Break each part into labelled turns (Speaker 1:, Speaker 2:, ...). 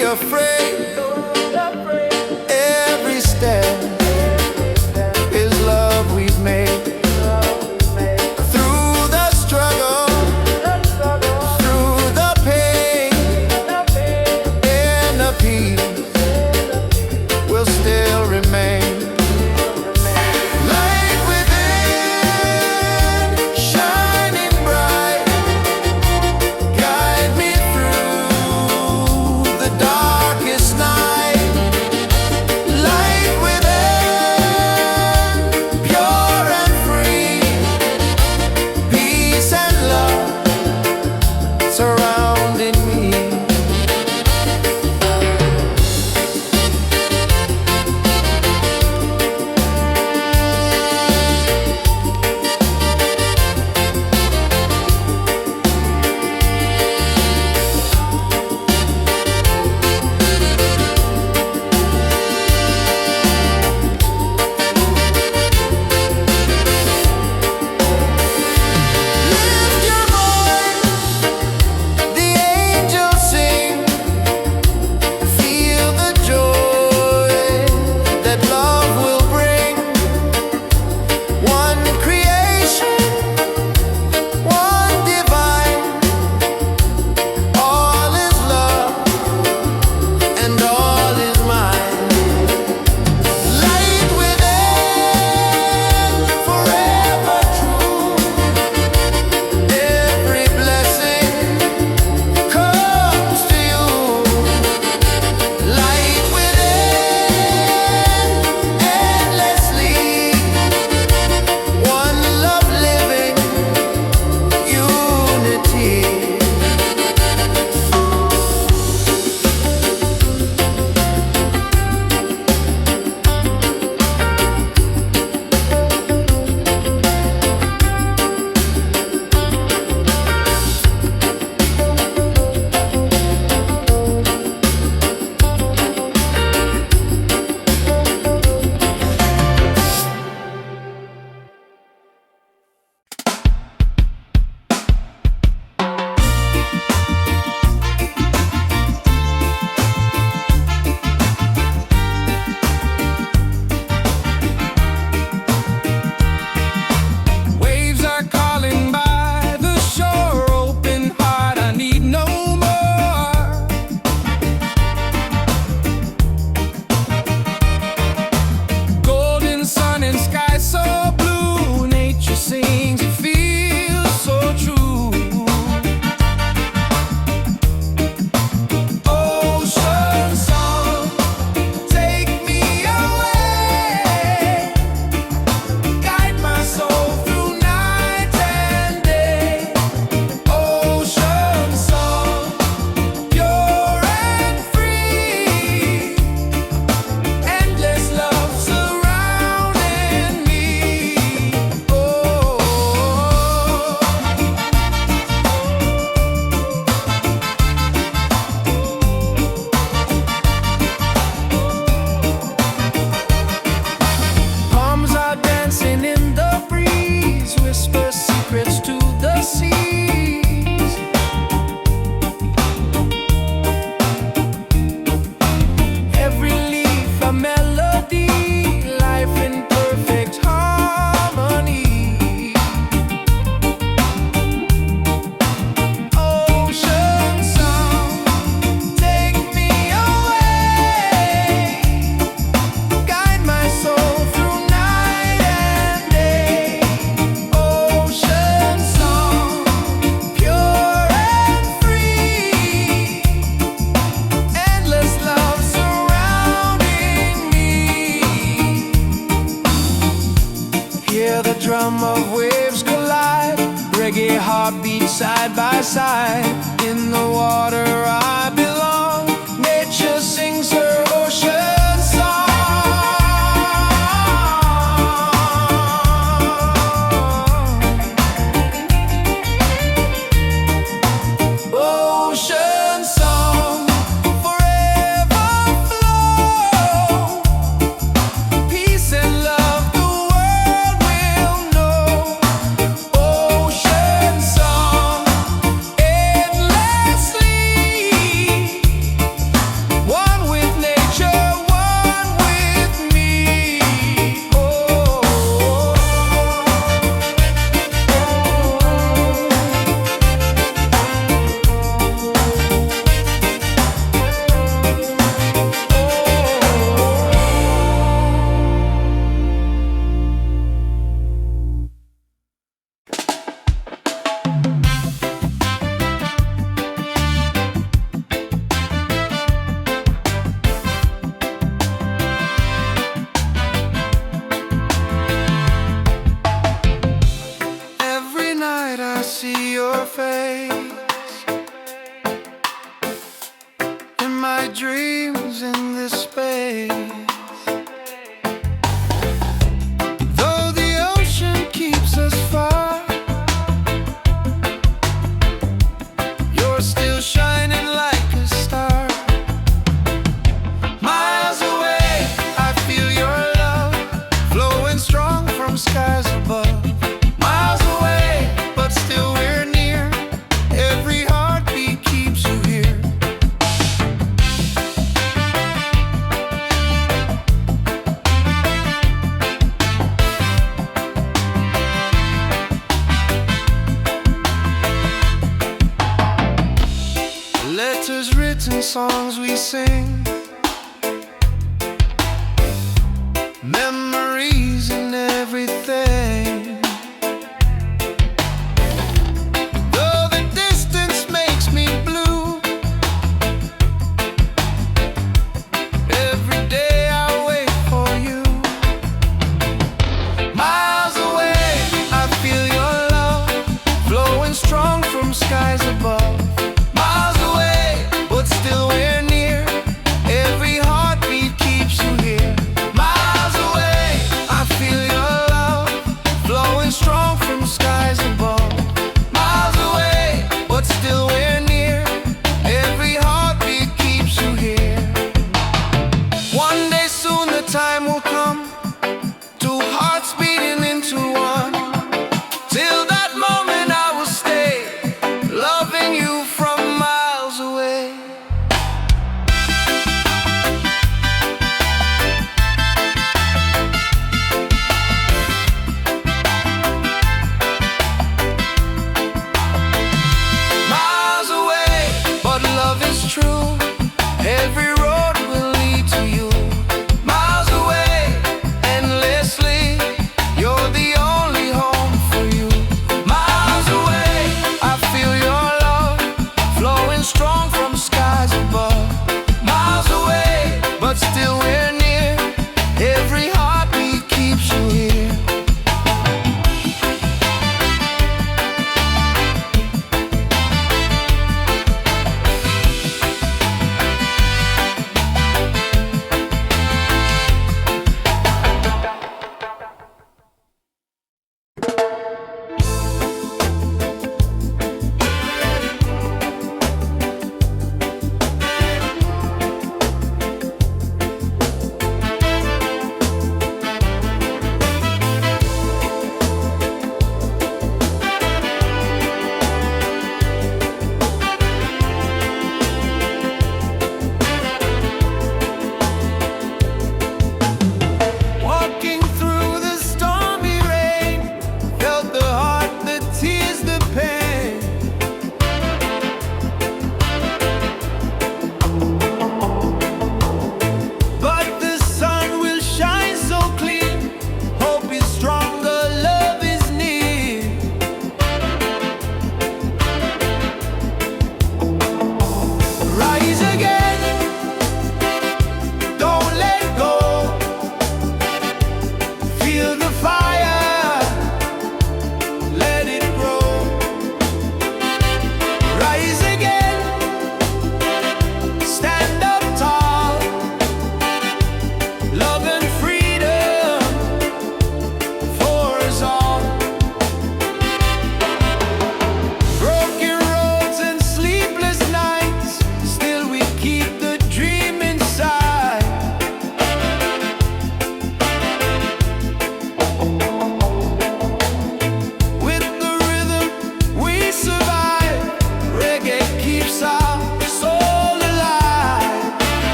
Speaker 1: be afraid. Every step is love we've made. Through the struggle, through the pain, and the peace will still remain. Light within, shining bright, guide me through the darkest night. Light within, pure and free, peace and love surrounding me. Lift your voice, the angels sing. Feel the joy that love will bring. One creation, one divine. All is love and all is mine. Light within, forever true. Every blessing comes to you. Light within, endlessly. One love living, unity. Waves are calling by the shore, open heart, I need no more. Golden sun and sky so blue, nature sings, it feels so true. Ocean song, take me away. Guide my soul through night and day. Ocean song, pure and free. Endless love surrounding me. Oh. Palms are dancing in the breeze, whisper secrets to the seas. Every leaf a melody, life in perfect harmony. Ocean song, take me away. Guide my soul through night and day. Ocean song, pure and free. Endless love surrounding me. Hear the drum of waves collide, reggae heartbeat side by side. In the water I belong, nature sings her ocean song. Ocean song, forever flow. Peace and love the world will know. Ocean song, endlessly. my dreams in this space. Though the ocean keeps us far, you're still shining like a star. Miles away, I feel your love flowing strong from skies above. Miles away, but still we're near. Every heartbeat keeps you here.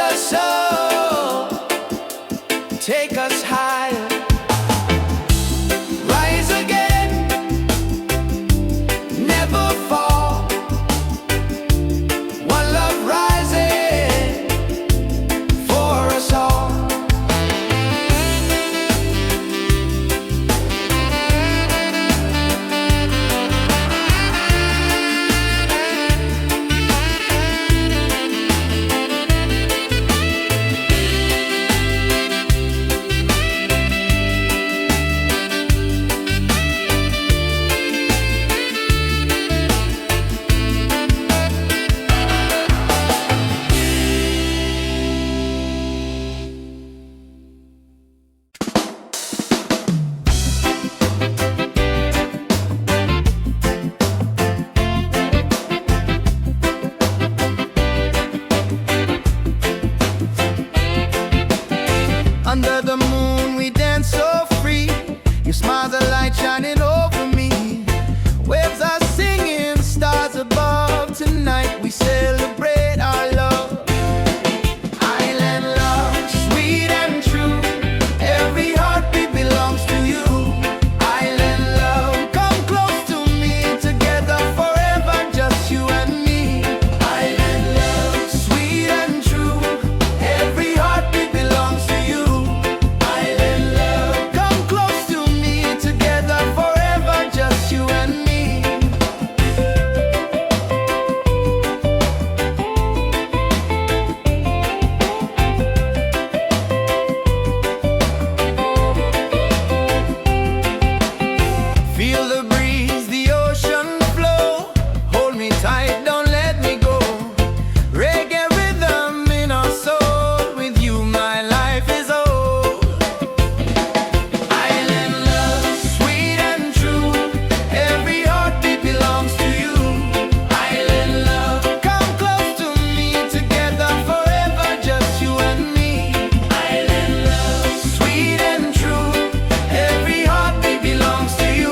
Speaker 1: us so, take us higher, rise again, never fall. One love rising for us all. Under the moon we dance so free. You smile, the light shining over me. Waves are singing, stars above. Tonight we celebrate our love. Island love, sweet and true. Every heartbeat belongs to you. Island love, come close to me. Together forever, just you and me. Island love, sweet and true. Every heartbeat belongs to you. Feel the breeze, the ocean flow. Hold me tight, don't let me go. Reggae rhythm in our soul. With you my life is whole. Island love, sweet and true. Every heartbeat belongs to you. Island love, come close to me. Together forever, just you and me. Island love, sweet and true. Every heartbeat belongs to you.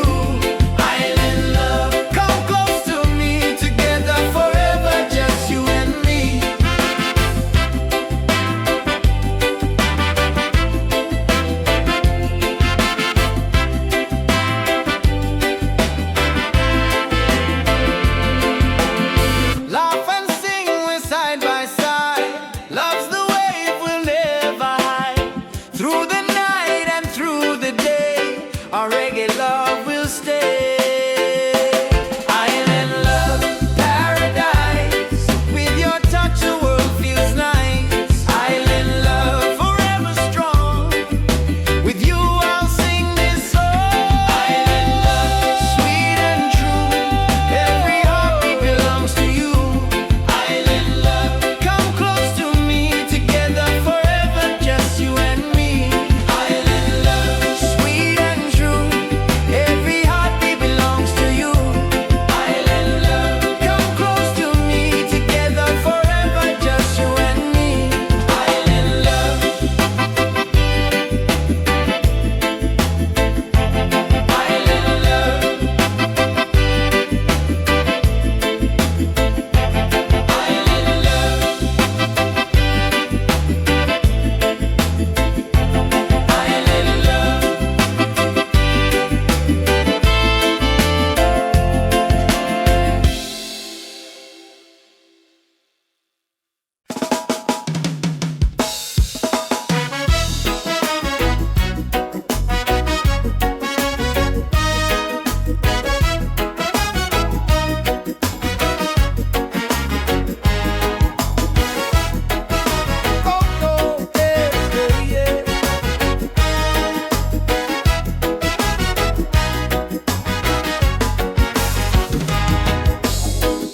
Speaker 1: Our reggae love will stay. Island love, paradise. With your touch the world feels nice. Island love, forever strong. With you I'll sing this song. Island love, sweet and true. Every heartbeat belongs to you. Island love, come close to me. Together forever, just you and me. Island love, sweet and true. Every heartbeat belongs to you. Island love, come close to me. Together forever, just you and me. Island love. Island love. Island love. Island love.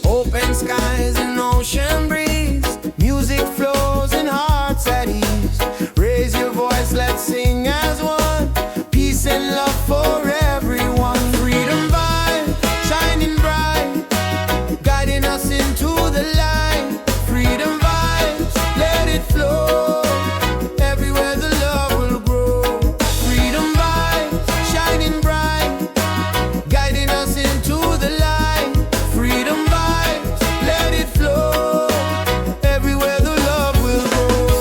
Speaker 1: Open skies and ocean breeze. Music flows and hearts at ease. Raise your voice, let's sing as one. Peace and love for everyone. Freedom vibe, shining bright, guiding us into the light. Freedom vibes, let it flow. Everywhere the love will grow. Freedom vibes, shining bright, guiding us into the light. Freedom vibes, let it flow. Everywhere the love will go.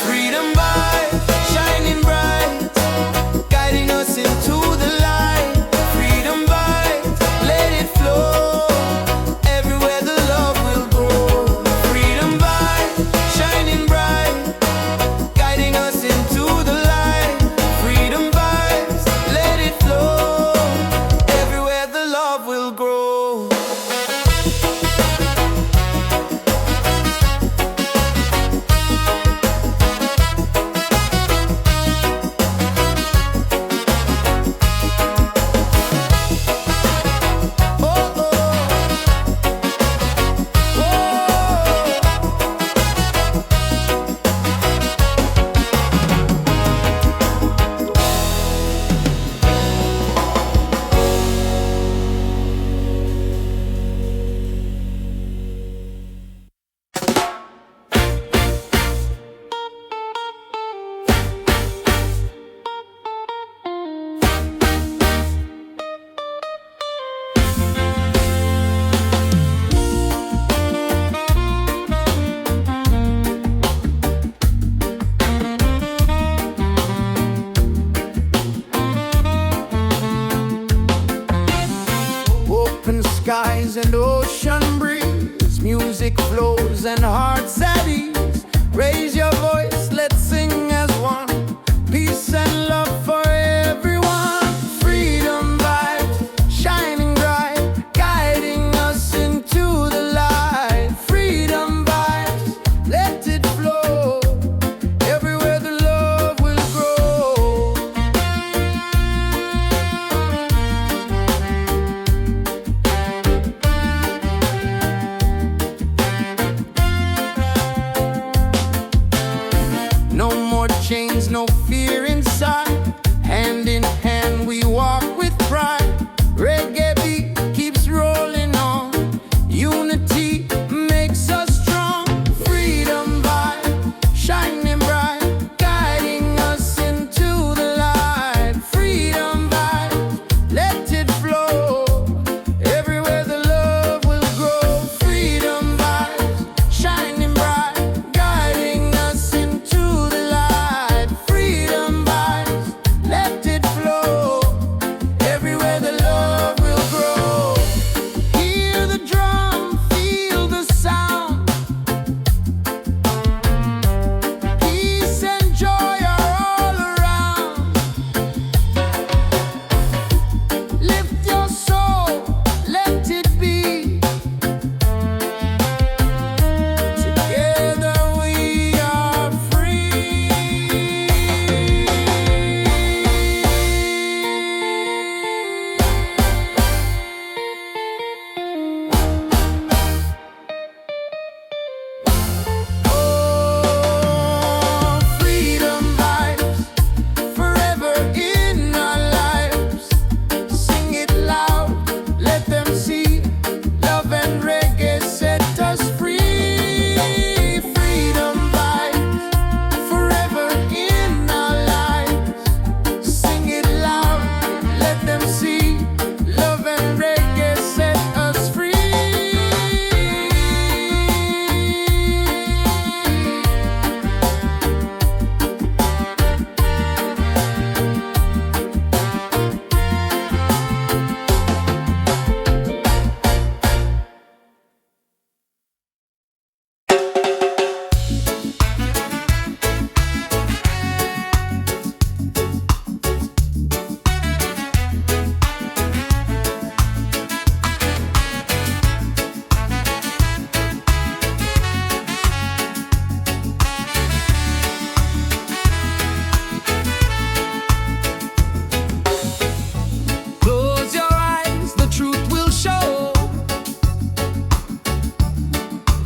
Speaker 1: Freedom vibe, shining bright, guiding us into the light. Freedom vibe, let it flow, everywhere the love will grow. Freedom vibe, shining bright, guiding us into the light. Freedom vibes, let it flow, everywhere the love will grow. Open skies and ocean breeze, music flows and hearts at ease. Raise your voice, let's sing as one. Peace and love for everyone. Freedom vibes, shining bright, guiding us into the light. Freedom vibes, let it flow, everywhere the love will grow. No more chains, no fear inside. Hand in hand we walk with pride. Reggae beat keeps rolling on. Unity makes us strong. Freedom vibe, shining bright, guiding us into the light. Freedom vibe, let it flow, everywhere the love will grow. Freedom vibes, shining bright, guiding us into the light. Freedom vibes, let it flow, everywhere the love will grow. Hear the drum, feel the sound. Peace and joy are all around. Lift your soul, let it be. Together we are free. Oh, freedom vibes, forever in our lives. Sing it loud, let them see. Love and reggae set us free. Freedom vibes, forever in our lives. Sing it loud, let them see. Love and reggae set us free. Close your eyes, the truth will show.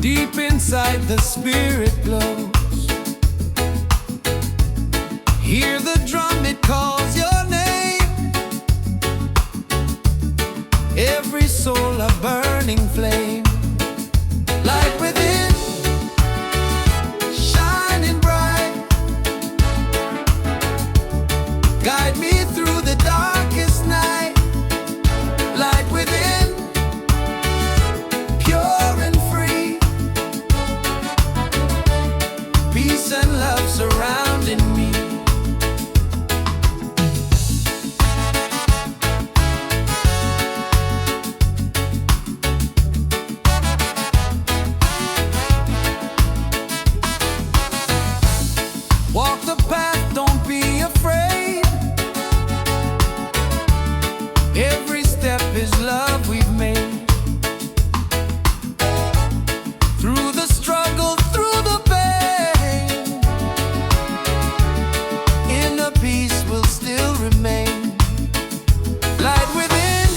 Speaker 1: Deep inside the spirit glows. Hear the drum, it calls your name. Every soul a burning flame. Light within, shining bright. Guide me through the darkest night. Light within, pure and free. love surrounding me. Walk the path, don't be afraid. Every step is love we've made. Through the struggle, through the pain, inner peace will still remain. Light within,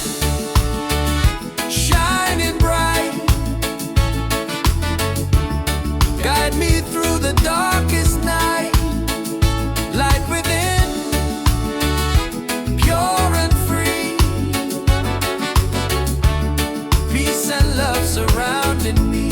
Speaker 1: shining bright. Guide me through the darkest night. Light within, pure and free. Peace and love surrounding me.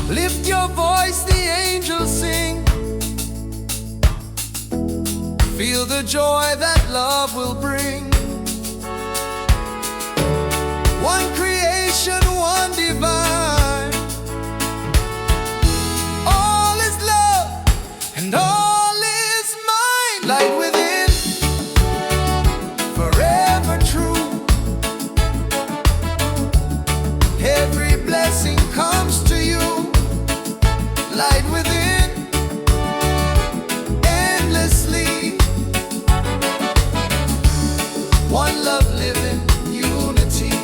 Speaker 1: Lift your voice, the angels sing. Feel the joy that love will bring. One creation, one divine. All is love and all is mine. Light within, forever true. Every blessing comes to you. Light within, endlessly. One love living, unity.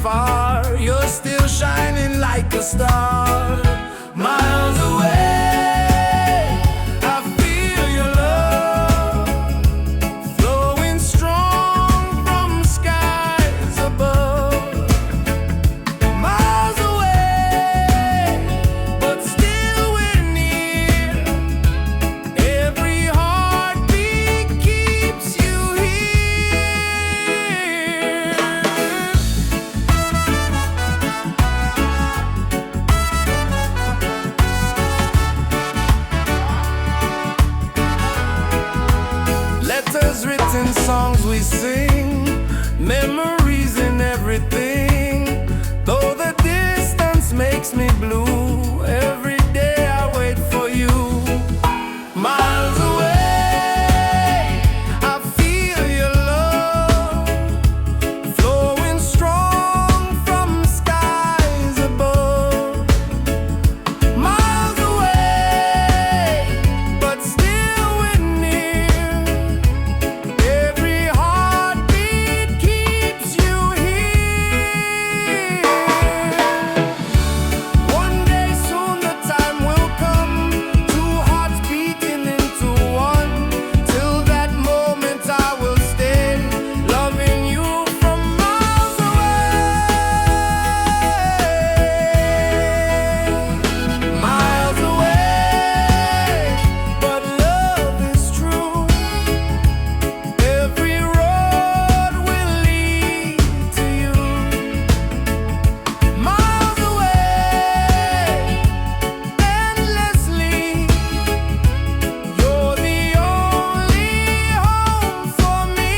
Speaker 1: far, you're still shining like a star. Miles away, I feel your love flowing strong from skies above. Miles away, but still we're near. Every heartbeat keeps you here. Letters written, songs we sing, memories in everything. Though the distance makes me blue, every day I wait for you. Miles away, I feel your love flowing strong from skies above. Miles away, but still we're near. Every heartbeat keeps you here. One day soon the time will come, two hearts beating into one. Till that moment I will stay, loving you from miles away. Miles away, but love is true. Every road will lead to you. Miles away, endlessly. You're the only home for me.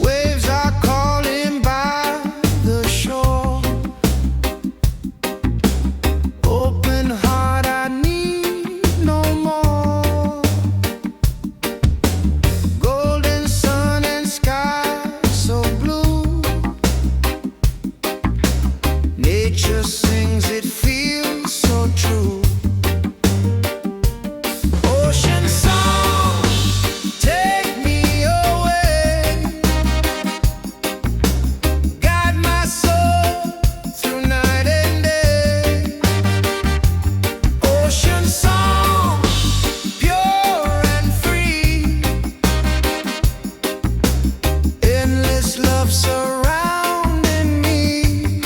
Speaker 1: Waves are calling by the shore. Open heart, I need no more. Golden sun and sky so blue. Nature sings, it feels so true. Ocean song, take me away. Guide my soul through night and day. Ocean song, pure and free. Endless love surrounding me.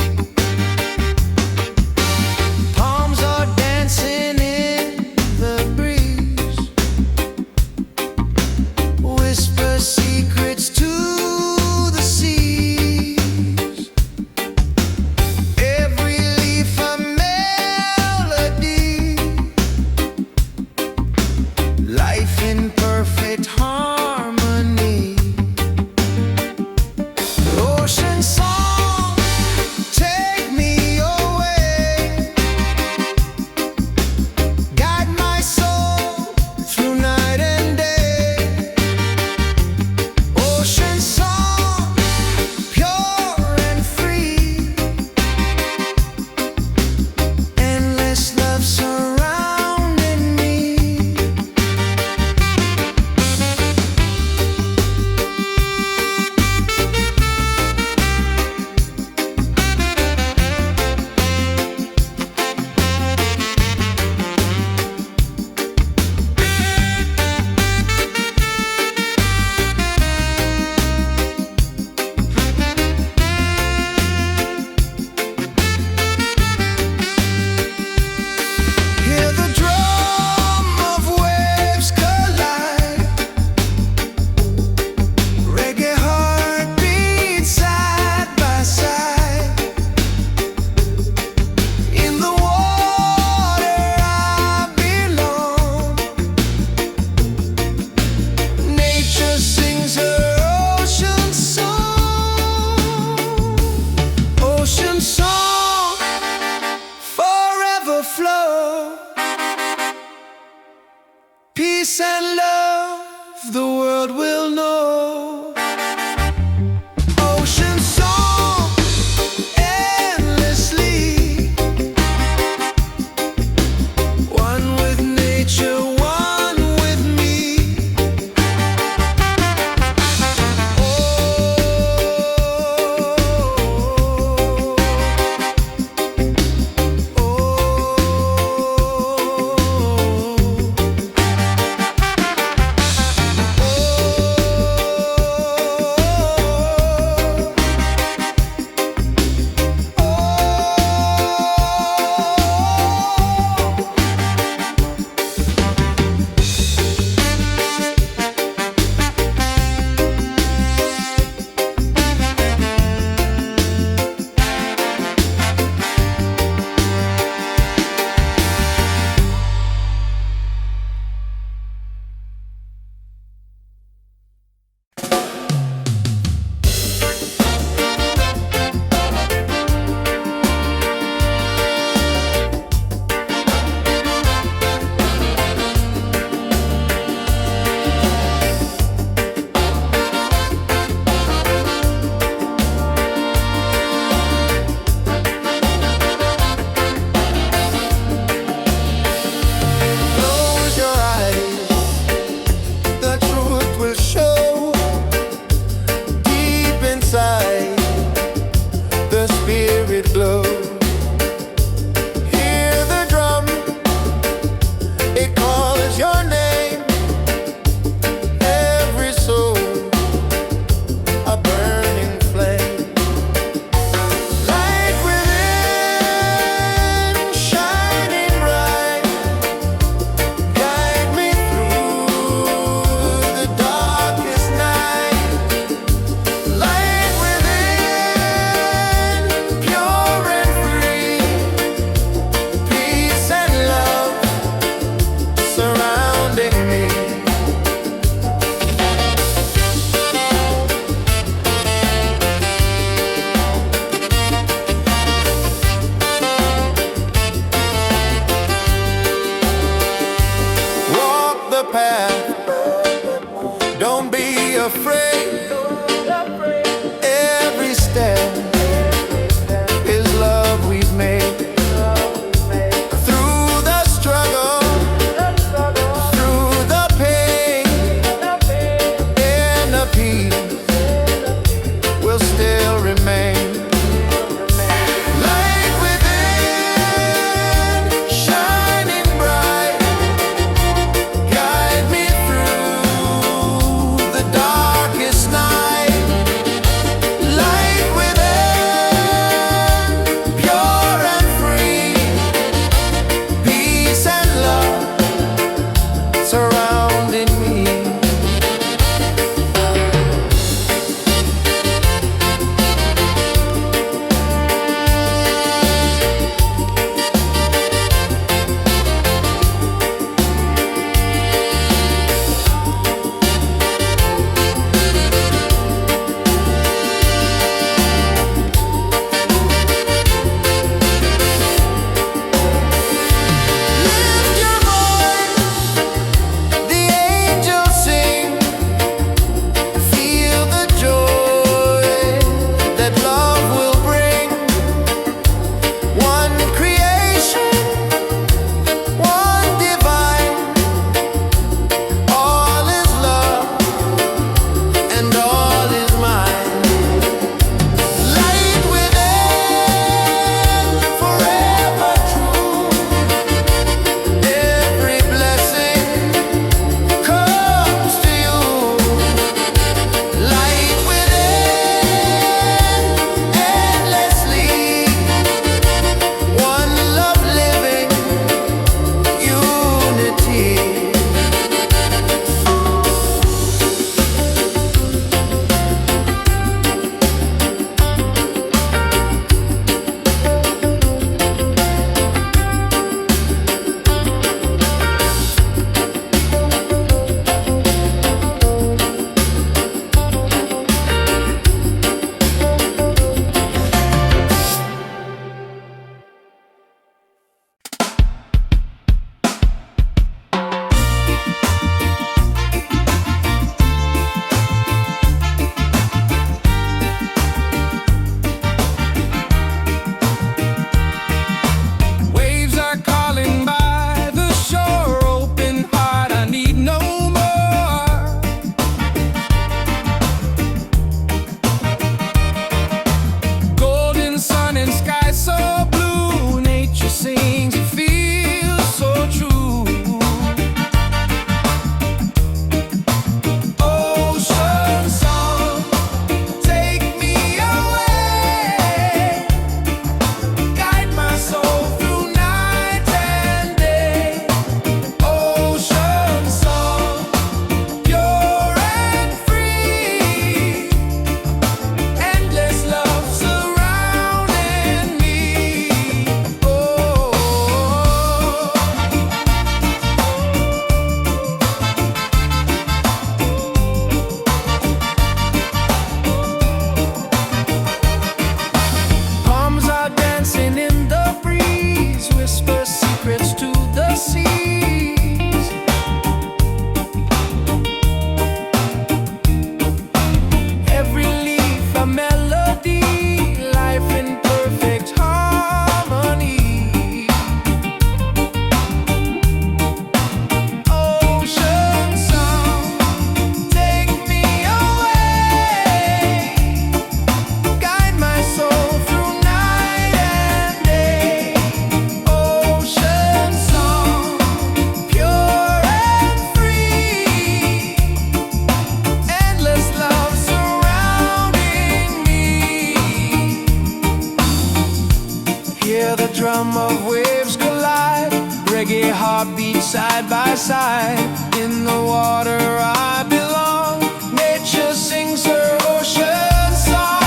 Speaker 1: drum of waves collide. Reggae heartbeat side by side. In the water I belong. Nature sings her ocean song.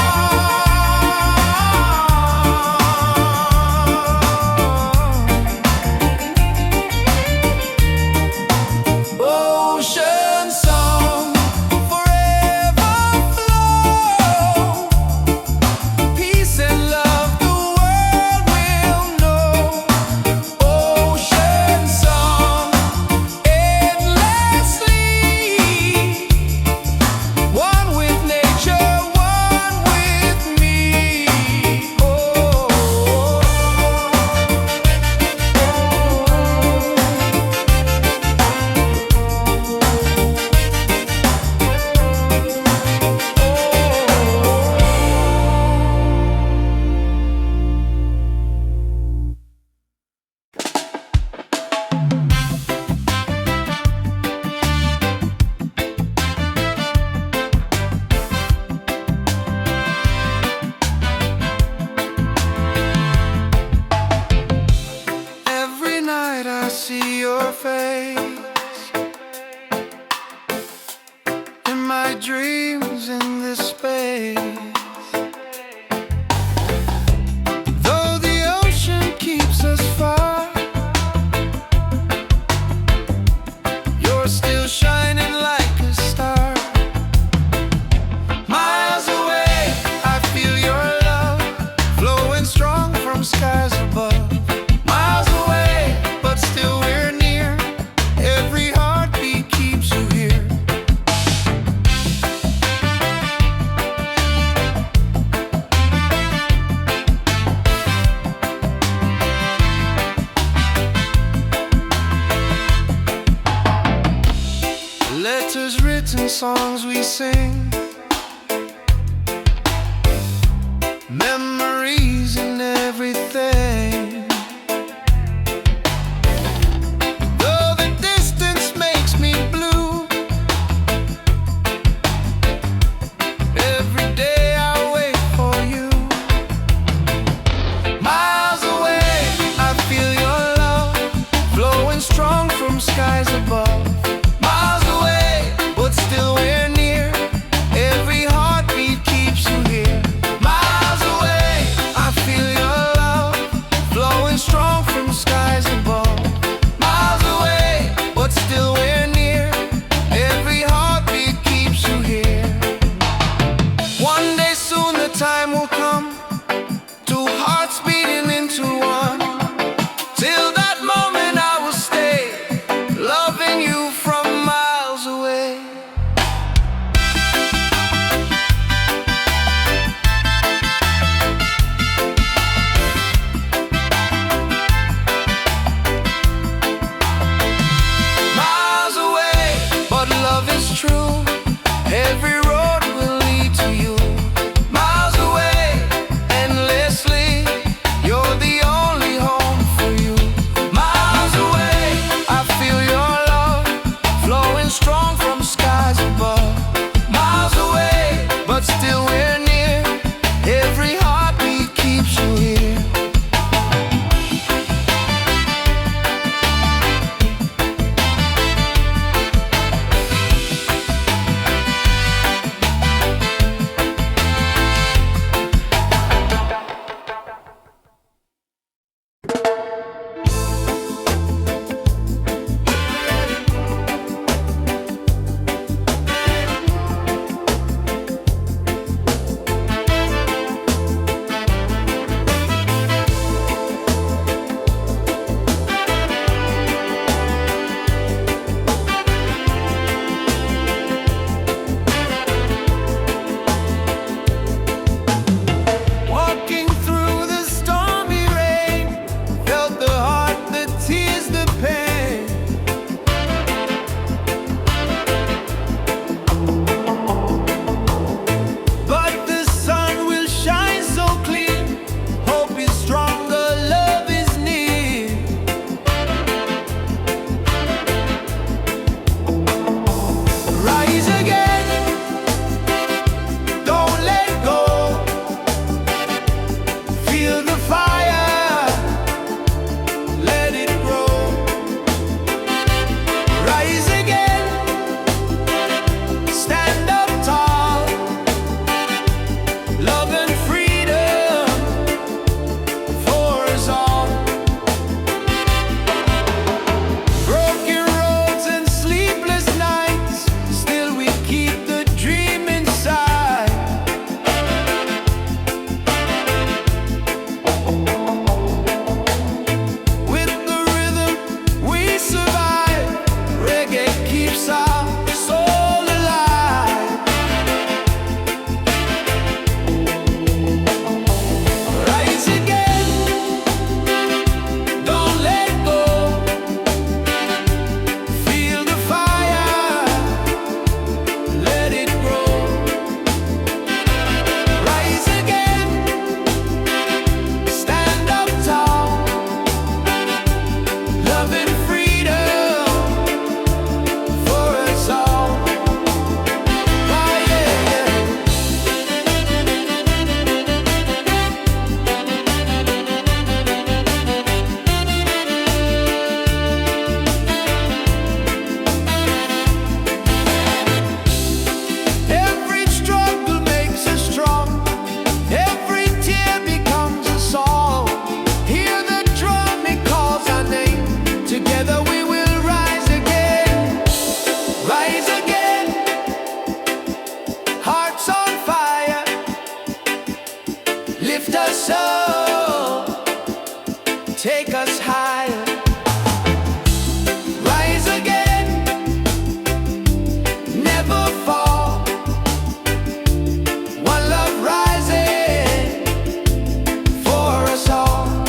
Speaker 1: Ocean song, forever flow. Peace and love the world will know. Ocean song, endlessly. One with nature, one with me. Oh. Every night I see your face in my dreams in this space. Though the ocean keeps us far, you're still shining like a star. Miles away, I feel your love flowing strong from skies above. Miles away, but still we're near. Every heartbeat keeps you here. Letters written, songs we sing, memories and everything. Though the distance makes me blue, every day I wait for you. Miles away, I feel your love flowing strong from skies above. Miles away, but still we're near. Lift us up, take us higher, rise again, never fall. One love rising for us all.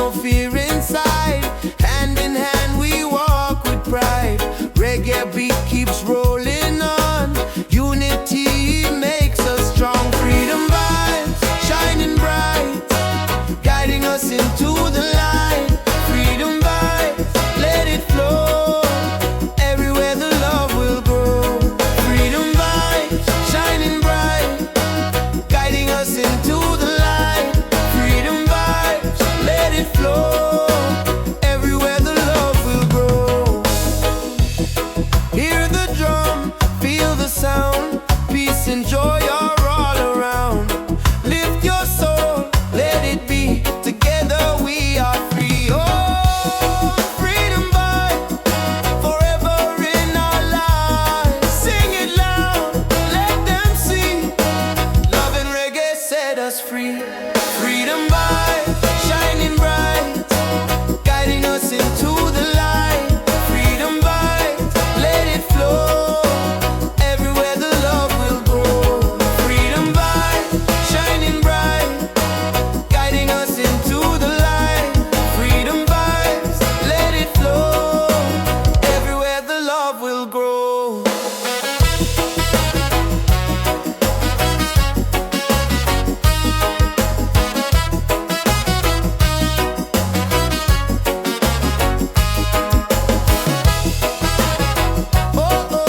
Speaker 1: no fear inside. Hand in hand we walk with pride. Reggae beat keeps rolling on. Unity makes us strong. Freedom vibes shining bright, guiding us into the light. Freedom vibes, let it flow. Everywhere the love will grow. Freedom vibes shining bright, guiding us into the light. Freedom vibes, let it flow. Everywhere the love will grow. Hear the drum, feel the sound. Peace and joy are all around. Lift your soul, let it be. Together we are free. Oh, freedom vibe, forever in our lives. Sing it loud, let them see. Love and reggae set us free. Freedom vibe, shining bright, guiding us into the light. Freedom vibe, let it flow. Everywhere the love will grow. Freedom vibe, shining bright, guiding us into the light. Freedom vibes, let it flow. Everywhere the love will grow. Oh, oh.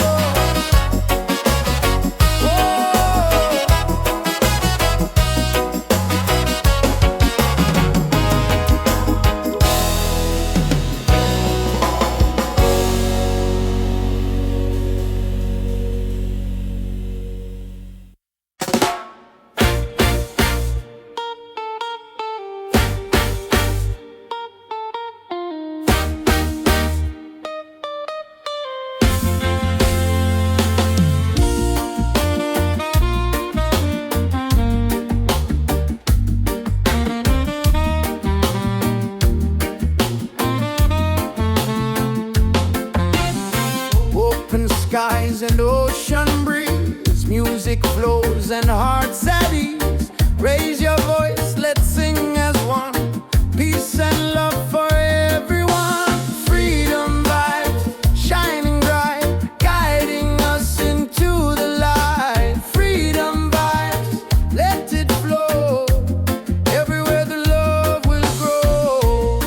Speaker 1: Open skies and ocean breeze, music flows and hearts at ease. Raise your voice, let's sing as one. Peace and love for everyone. Freedom vibes, shining bright, guiding us into the light. Freedom vibes, let it flow. Everywhere the love will grow.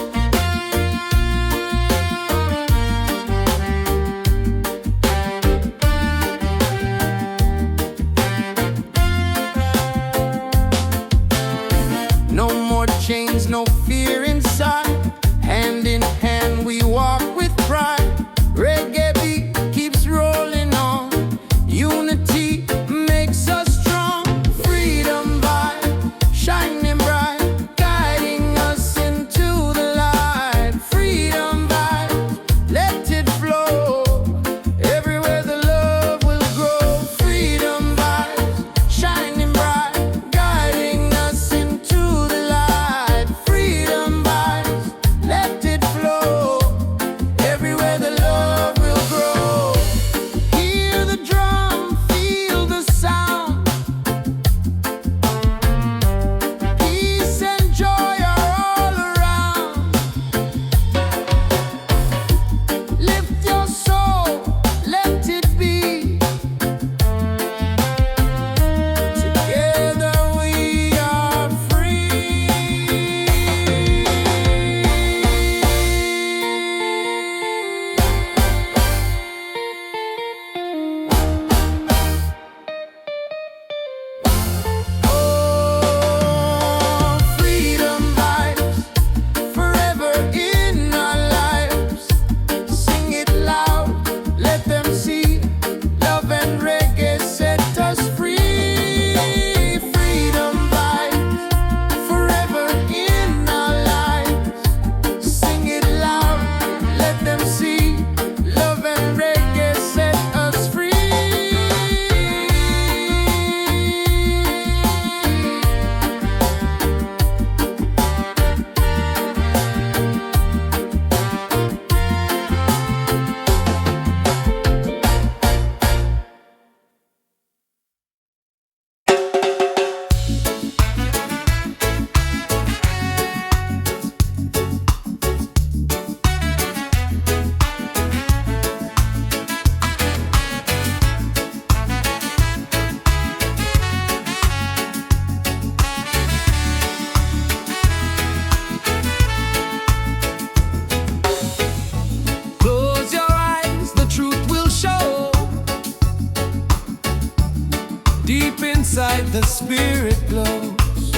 Speaker 1: the spirit glows.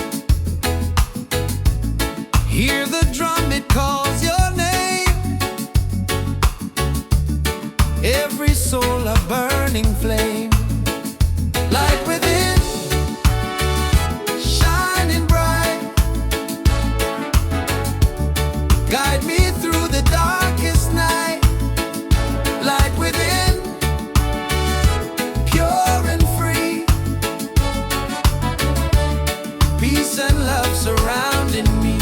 Speaker 1: Hear the drum, it calls your name. Every soul a burning flame. Light within, shining bright. Guide me through the darkest night. Light within, pure and free. Peace and love surrounding me.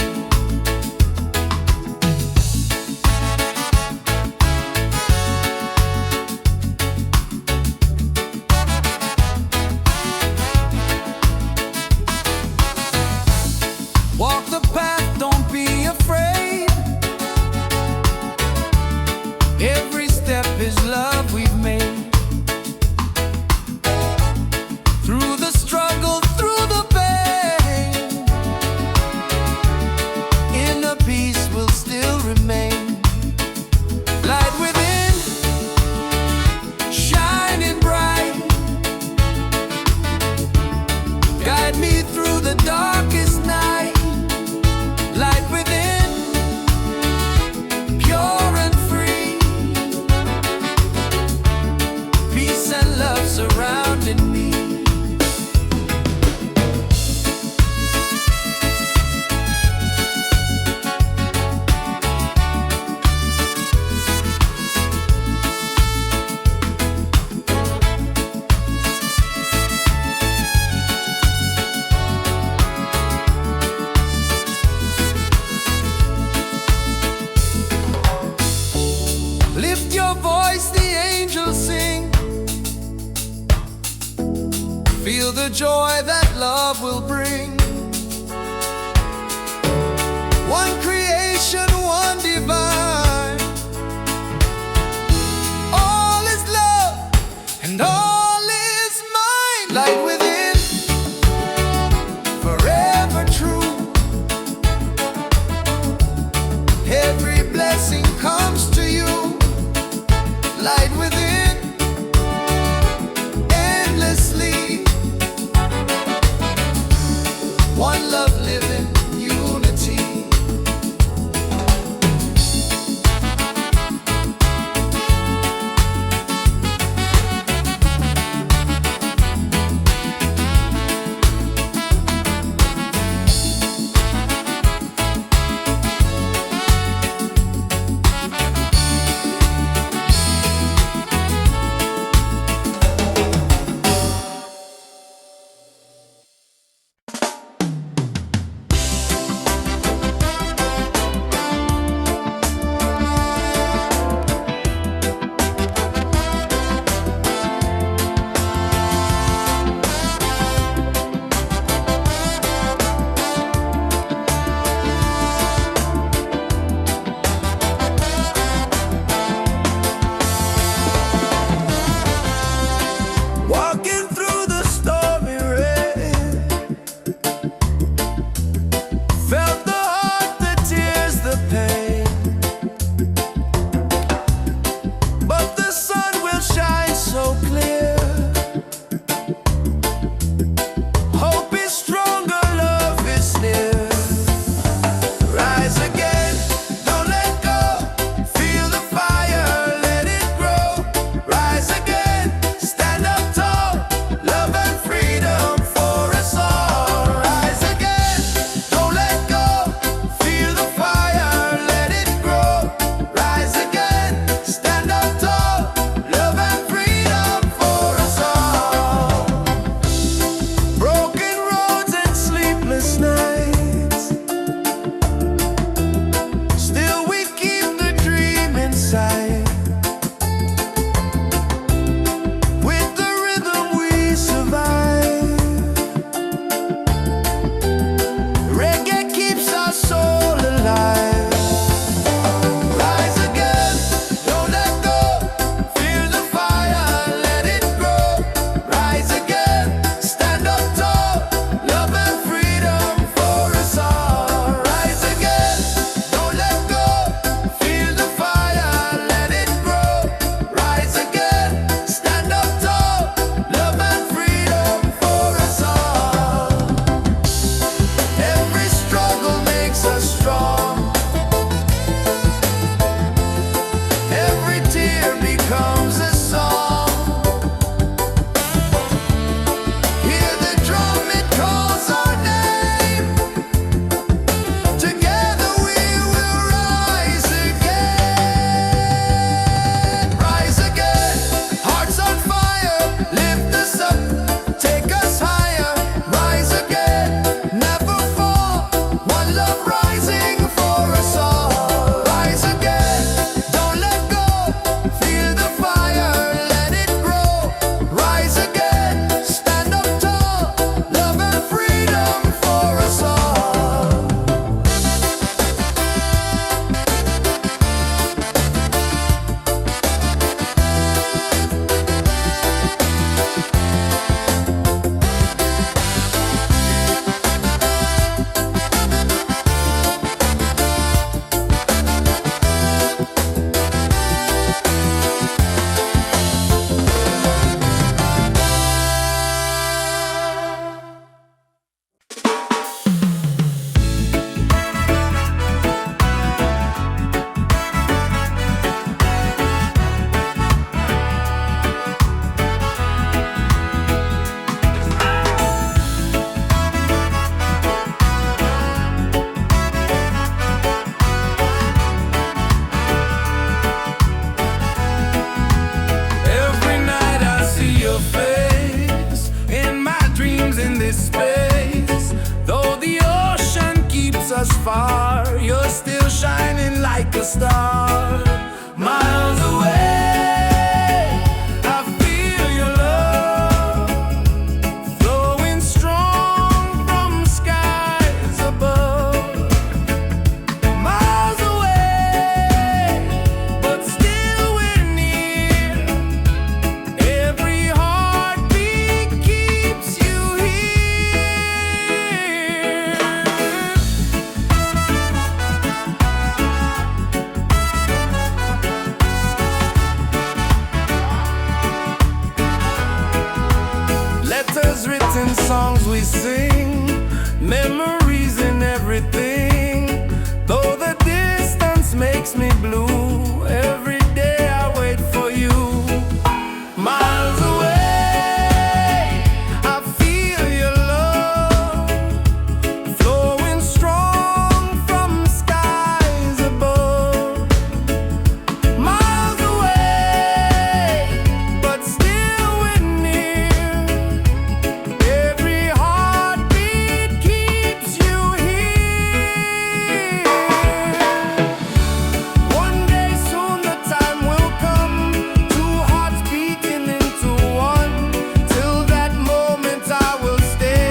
Speaker 1: Walk the path, don't be afraid. Every step is love we've made. Through the struggle, through the pain, inner peace will still remain. Light within, shining bright. Guide me through the darkest night. Light within, pure and free. Peace and love surrounding me. Lift your voice, the angels sing. Feel the joy that love will bring. One creation, one divine. All is love and all is mine. Light within, forever true. Every blessing comes to you. Light within, endlessly. shining like a star. Miles away, I feel your love flowing strong from skies above. Miles away, but still we're near. Every heartbeat keeps you here. Letters written, songs we sing, memories in everything. Though the distance makes me blue, every day I wait for you. Miles away, I feel your love flowing strong from skies above. Miles away, but still we're near. Every heartbeat keeps you here. One day soon the time will come, two hearts beating into one. Till that moment I will stay,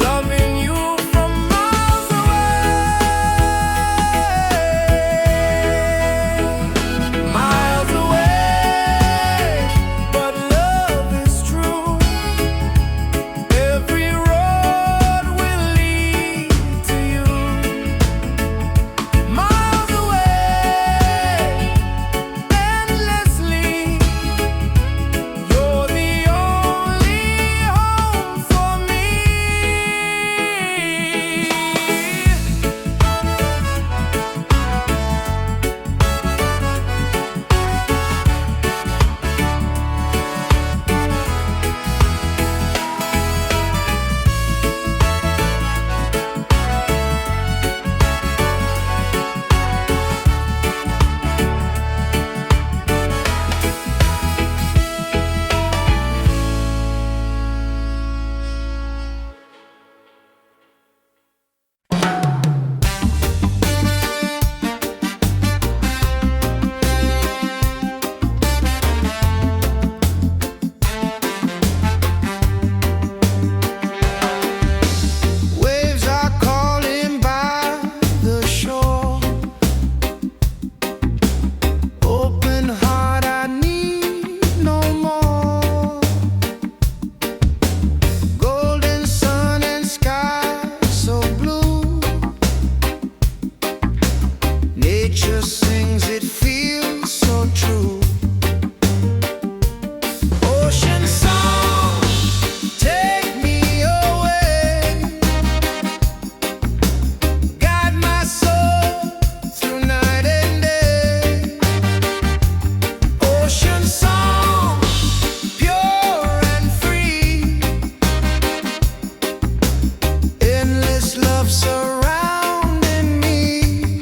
Speaker 1: loving you from miles away. Miles away, but love is true. Every road will lead to you. Miles away, endlessly. You're the only home for me. Waves are calling by the shore. Open heart, I need no more. Golden sun and sky so blue. Nature sings, it feels so true. Ocean song, take me away. Guide my soul through night and day. Ocean song, pure and free. Endless love surrounding me.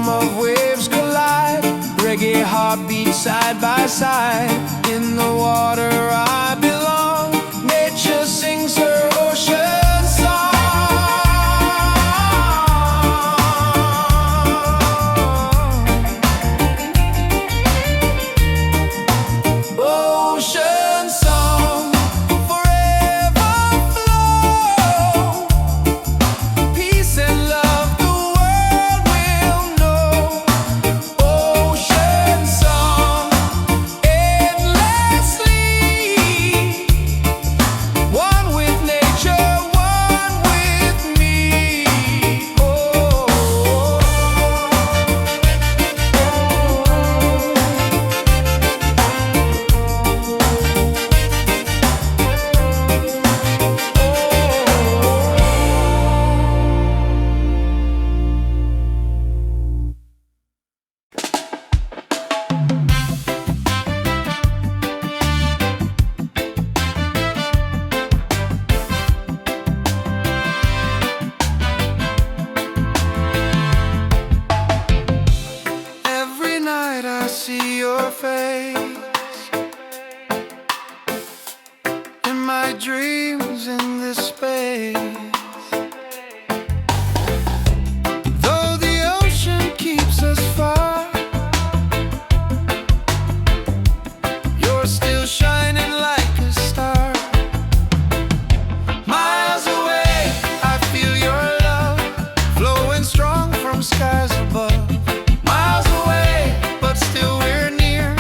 Speaker 1: drum of waves collide, reggae heartbeat side by side. In the water I belong, nature sings her ocean song. Ocean song, forever flow. Peace and love the world will know. Ocean song, endlessly. One with nature, one with me. Every night I see your face in my dreams in this space. Though the ocean keeps us far, you're still shining like a star. Miles away, I feel your love flowing strong from skies above. Miles away, but still we're near.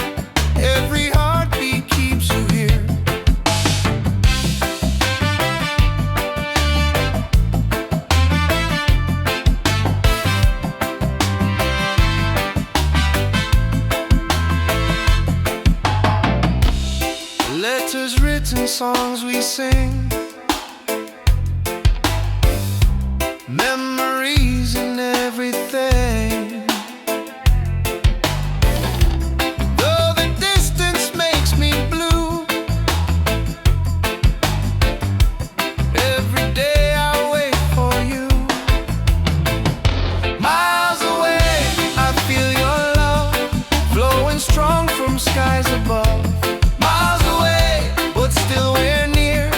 Speaker 1: Every heartbeat keeps you here. Letters written, songs we sing, memories and everything. Though the distance makes me blue, every day I wait for you. Miles away, I feel your love flowing strong from skies above. Miles away, but still we're near.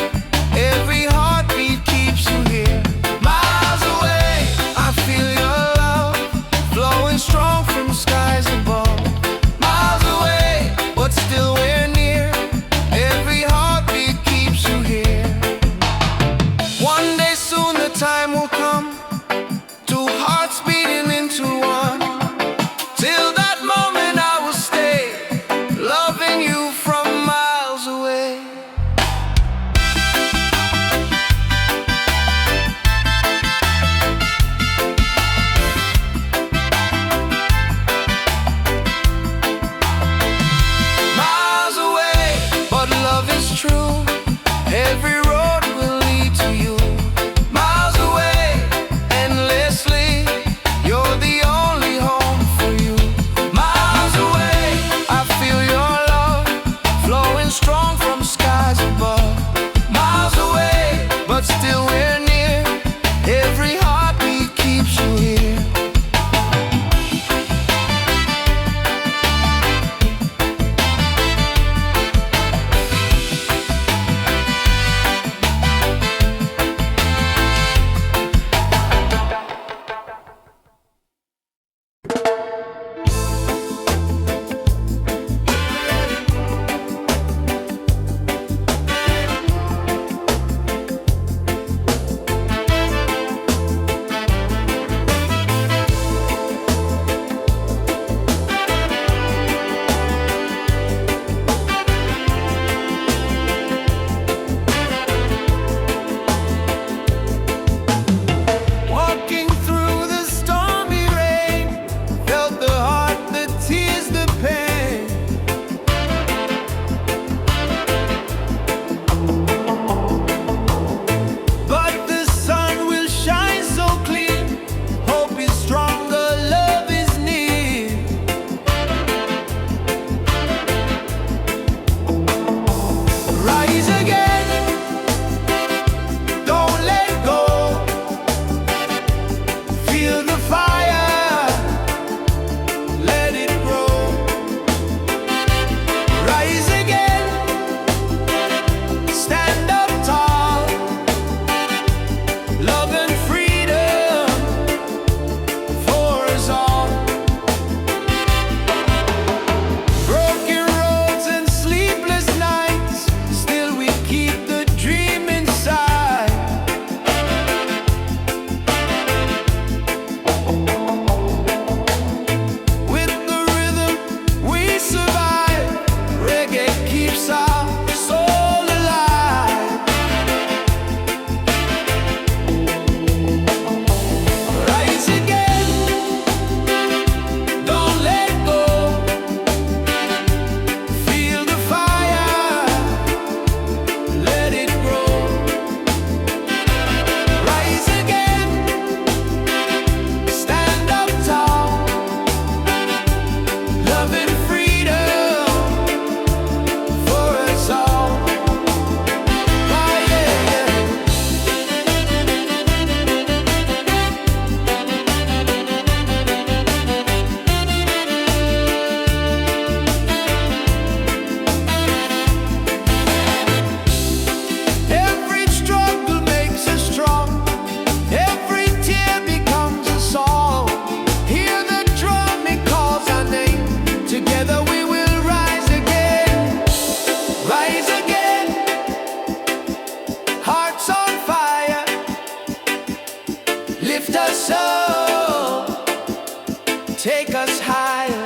Speaker 1: take us higher.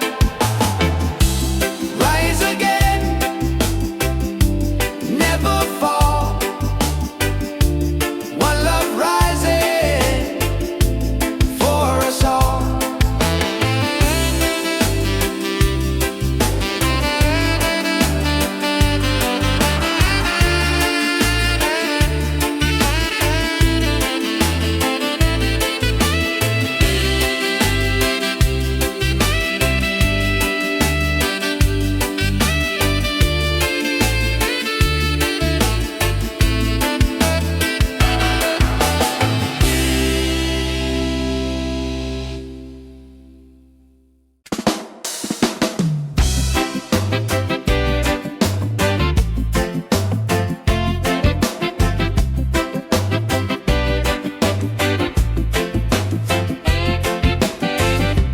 Speaker 1: Rise again, never fall. One love rising for us all.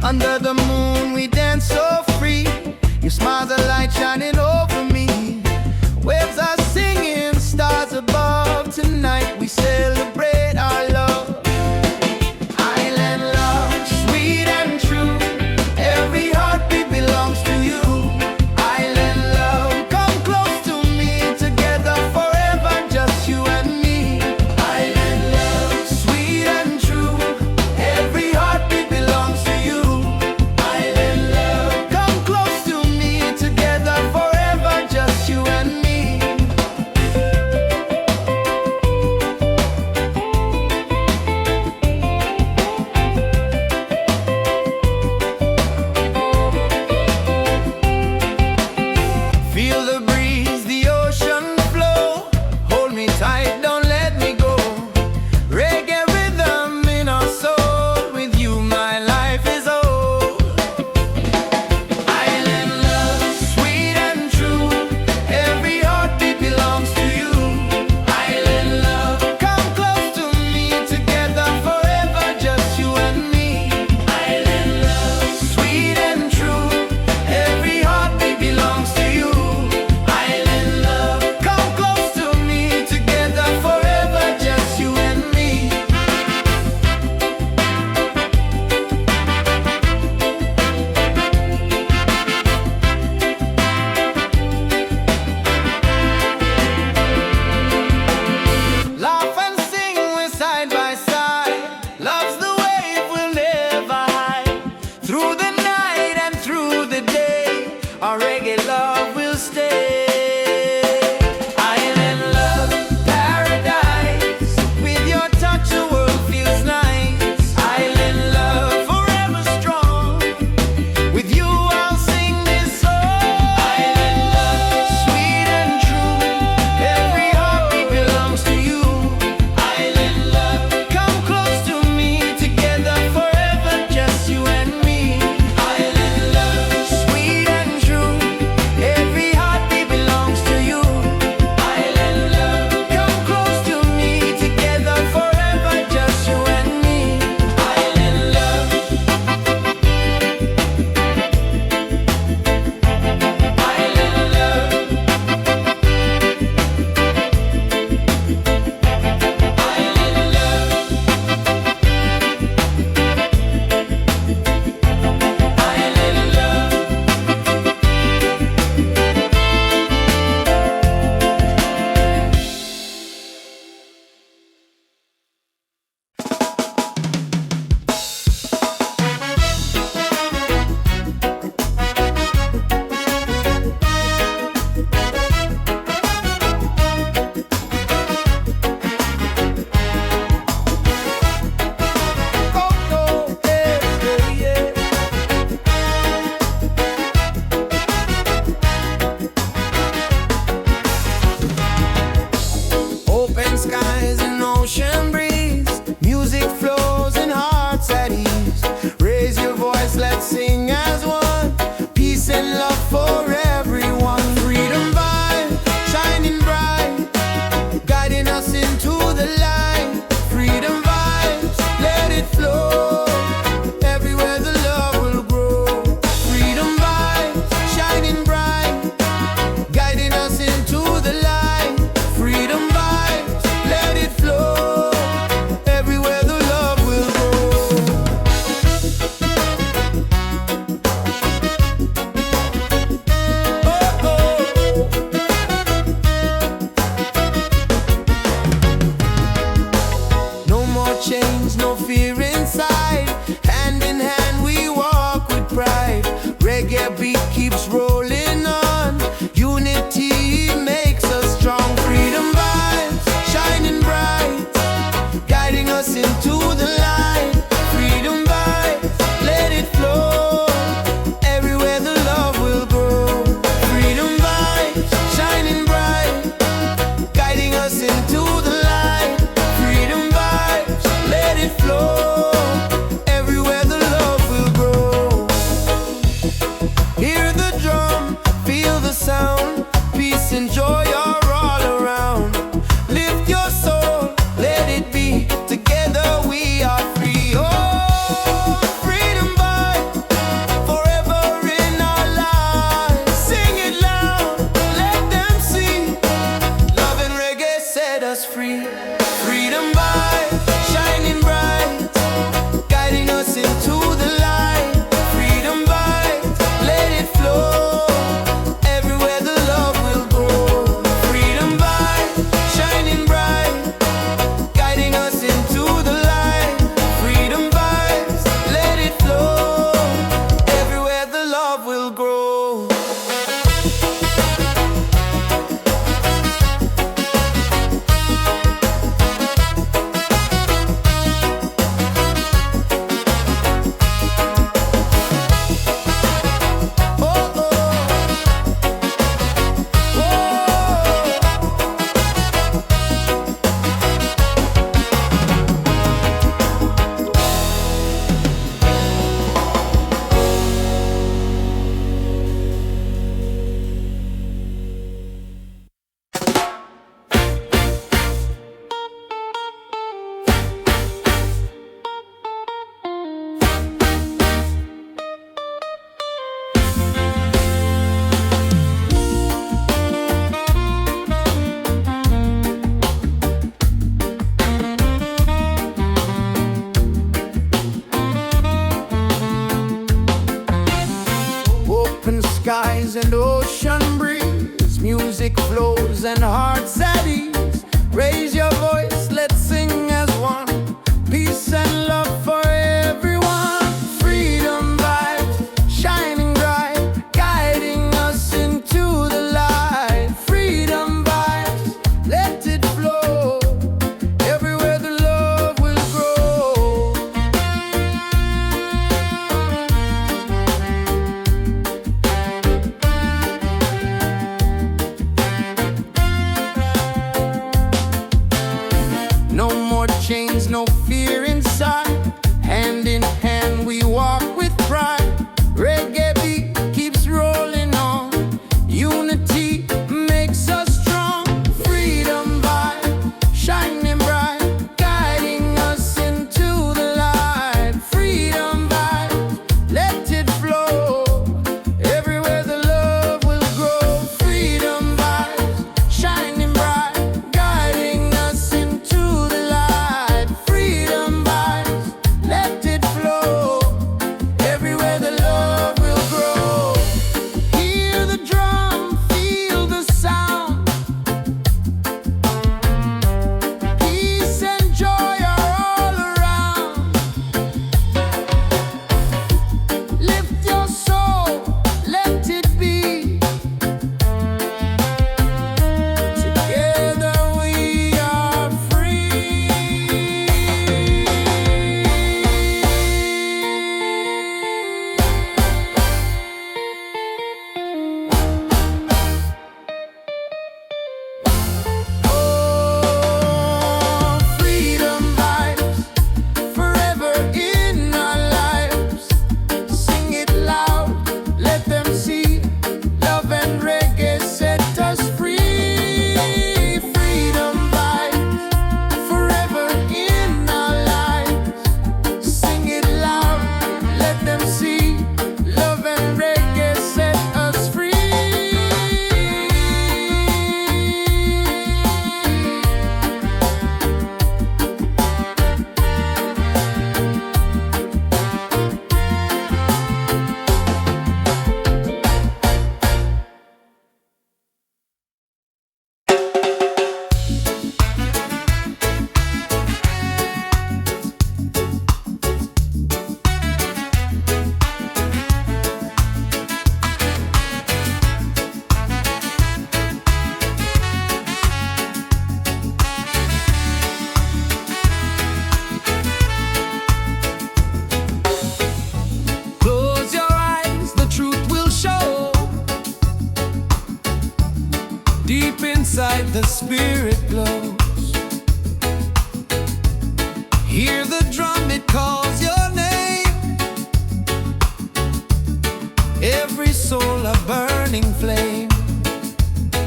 Speaker 1: Under the moon we dance so free. Your smile's a light shining over me. Waves are singing, stars above. Tonight we celebrate our love. Island love, sweet and true. Every heartbeat belongs to you. Island love, come close to me. Together forever, just you and me. Island love, sweet and true. Every heartbeat belongs to you. Feel the breeze, the ocean flow. Hold me tight, don't let me go. Reggae rhythm in our soul. With you my life is whole. Island love, sweet and true. Every heartbeat belongs to you. Island love, come close to me. Together forever, just you and me. Island love, sweet and true. Every heartbeat belongs to you. Island love, come close to me. Together forever, just you and me. Laugh and sing, we're side by side. Love's the wave we'll never hide. Through the night and through the day, our reggae love will stay. Island love, paradise. With your touch the world feels nice. Island love, forever strong. With you I'll sing this song. Island love, sweet and true. Every heartbeat belongs to you. Island love, come close to me. Together forever, just you and me. Island love, sweet and true. bright. Reggae beat keeps rolling on. Unity makes us strong. Freedom vibes shining bright, guiding us into the light. Freedom vibes, let it flow. Everywhere the love will grow. Freedom vibes shining bright, guiding us into the light. Freedom vibes, let it flow. Everywhere the love will grow. Hear the drum, feel the sound. Peace and joy are all around. Lift your soul, let it be. Together we are free. Oh, freedom vibe, forever in our lives. Sing it loud, let them see. Love and reggae set us free. Freedom vibe, shining bright, guiding us into the light. Freedom vibe, let it flow. Everywhere the love will grow. Freedom vibe, shining bright, guiding us into the light. Freedom vibes, let it flow. Everywhere the love will grow. Oh, oh, open skies and ocean breeze, music flows and hearts at ease. Raise your voice, let's sing as one. Peace and love for everyone. Freedom vibes shining bright, guiding us into the light. Freedom vibes, let it flow. Everywhere the love will grow. No more inside the spirit glows. Hear the drum, it calls your name. Every soul a burning flame.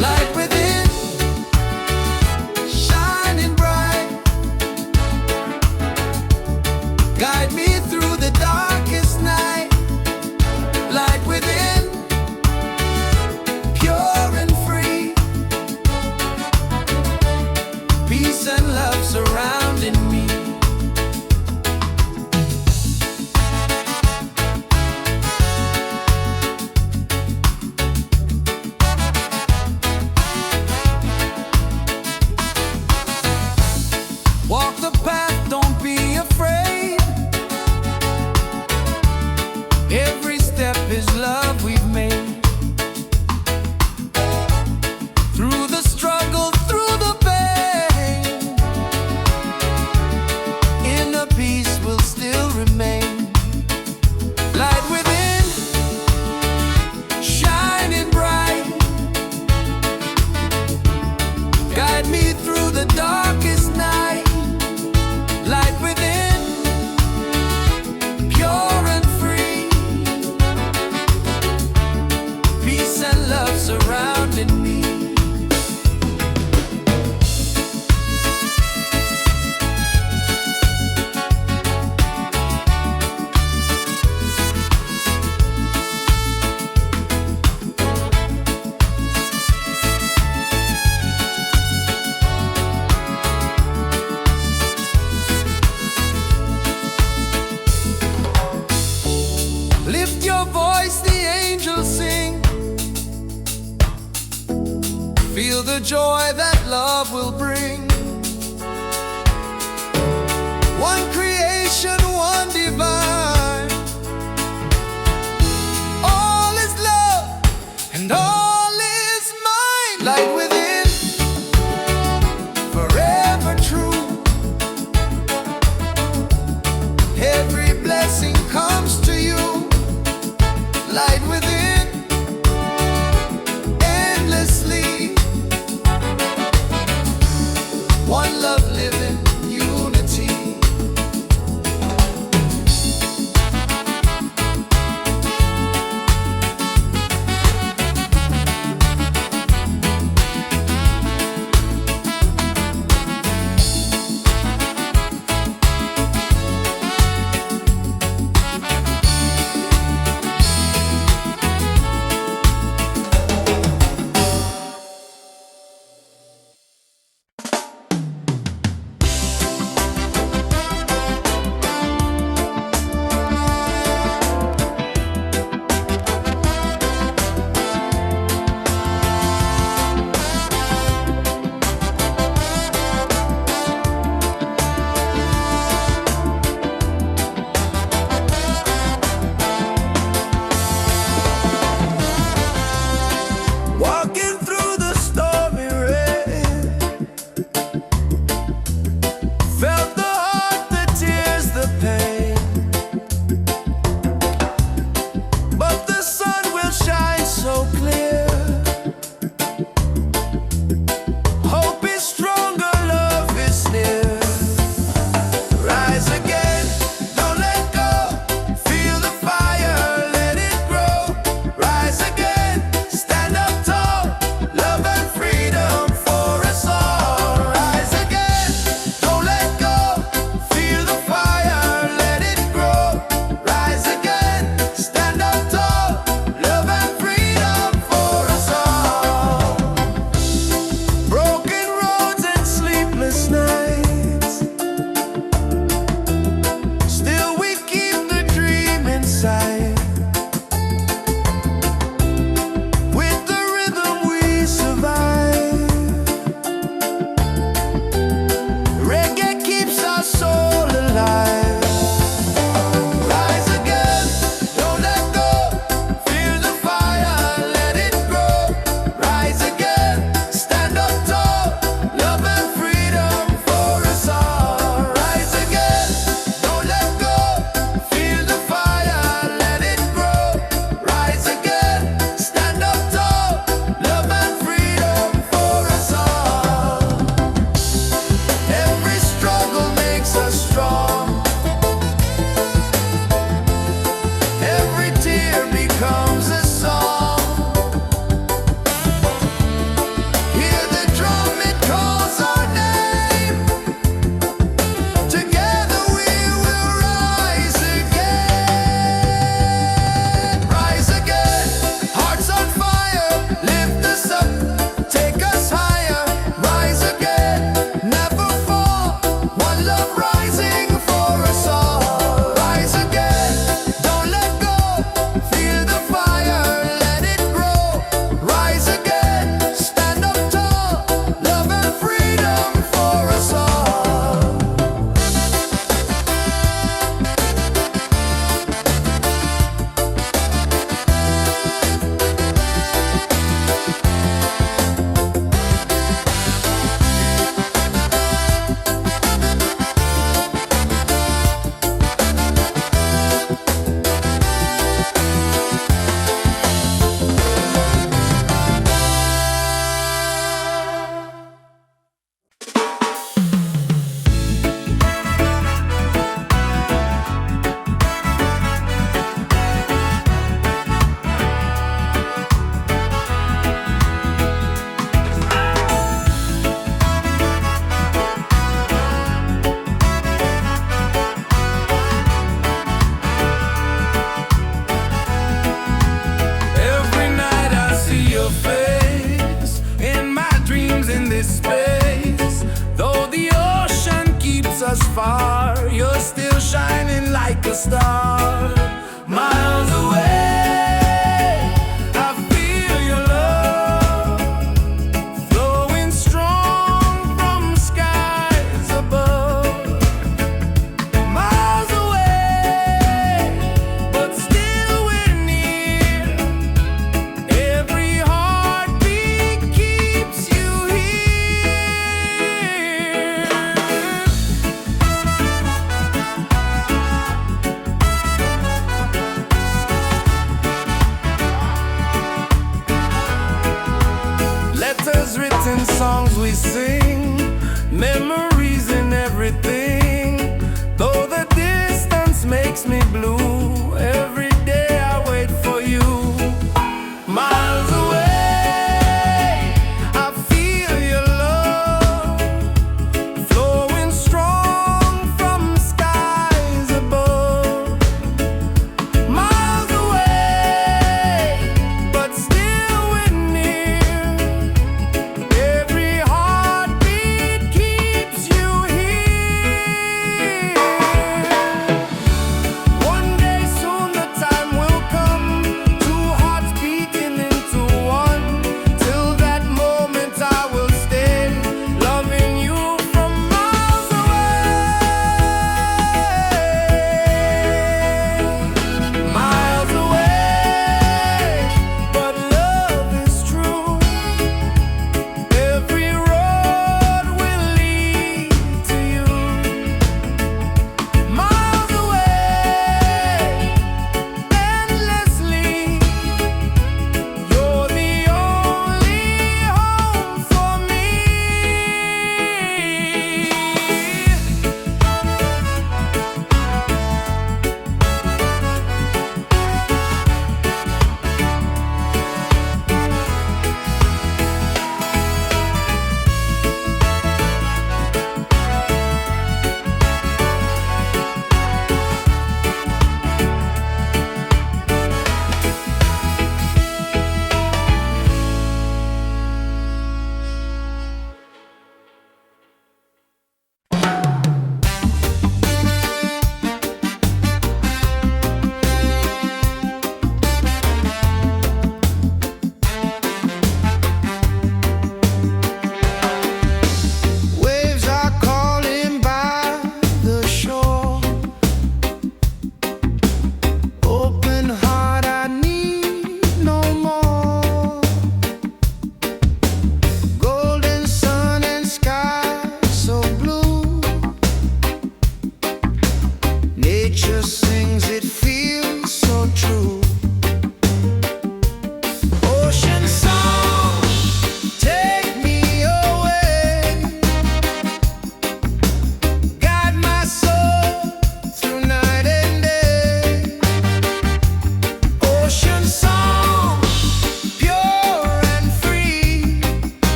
Speaker 1: Light within, shining bright. Guide me through the darkest night. Light within, pure and free. Peace and love surrounding me. Walk the path, don't be afraid. Every step is love we've made. Through the struggle, through the pain, inner peace will still remain. Light within, shining bright. Guide me through the darkest night. Light within, pure and free. Peace and love surrounding me. Lift your voice, the angels sing. Feel the joy that love will bring. One creation, one divine. All is love and all is mine. Light within, forever true. Every blessing comes to you. Light within, endlessly. One love living, unity. far, you're still shining like a star. Miles away, I feel your love flowing strong from skies above. Miles away, but still we're near. Every heartbeat keeps you here. Letters written, songs we sing, memories in everything. Though the distance makes me blue, every day I wait for you. Miles away, I feel your love flowing strong from skies above. Miles away, but still we're near. Every heartbeat keeps you here. One day soon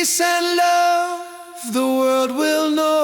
Speaker 1: peace and love the world will know.